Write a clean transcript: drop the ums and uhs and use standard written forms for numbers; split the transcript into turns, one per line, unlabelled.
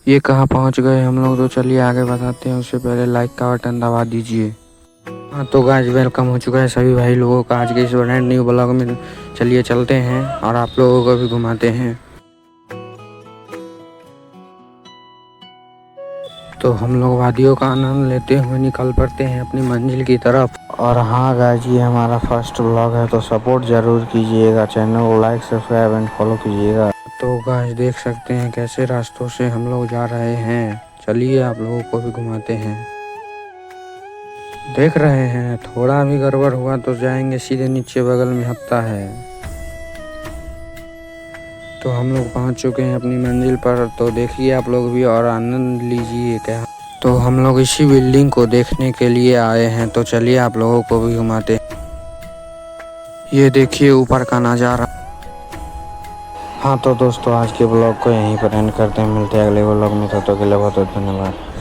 ये कहाँ पहुँच गए हम लोग, तो चलिए आगे बताते हैं। उससे पहले लाइक का बटन दबा दीजिए। हाँ तो गाइस वेलकम हो चुका है सभी भाई लोगों का आज के इस ब्रांड न्यू ब्लॉग में। चलिए चलते हैं और आप लोगों को भी घुमाते हैं। तो हम लोग वादियों का आनंद लेते हुए निकल पड़ते हैं अपनी मंजिल की तरफ। और हाँ गाइस ये हमारा फर्स्ट ब्लॉग है, तो सपोर्ट ज़रूर कीजिएगा, चैनल को लाइक सब्सक्राइब एंड फॉलो कीजिएगा। तो गाइस देख सकते हैं कैसे रास्तों से हम लोग जा रहे हैं। चलिए आप लोगों को भी घुमाते हैं। देख रहे हैं थोड़ा भी गड़बड़ हुआ तो जाएंगे सीधे नीचे, बगल में हत्ता है। तो हम लोग पहुंच चुके हैं अपनी मंजिल पर, तो देखिए आप लोग भी और आनंद लीजिए क्या। तो हम लोग इसी बिल्डिंग को देखने के लिए आए हैं, तो चलिए आप लोगों को भी घुमाते हैं। ये देखिए ऊपर का नज़ारा। हाँ तो दोस्तों आज के ब्लॉग को यहीं पर एंड करते हैं, मिलते हैं अगले ब्लॉग में। तब तक के लिए बहुत बहुत धन्यवाद।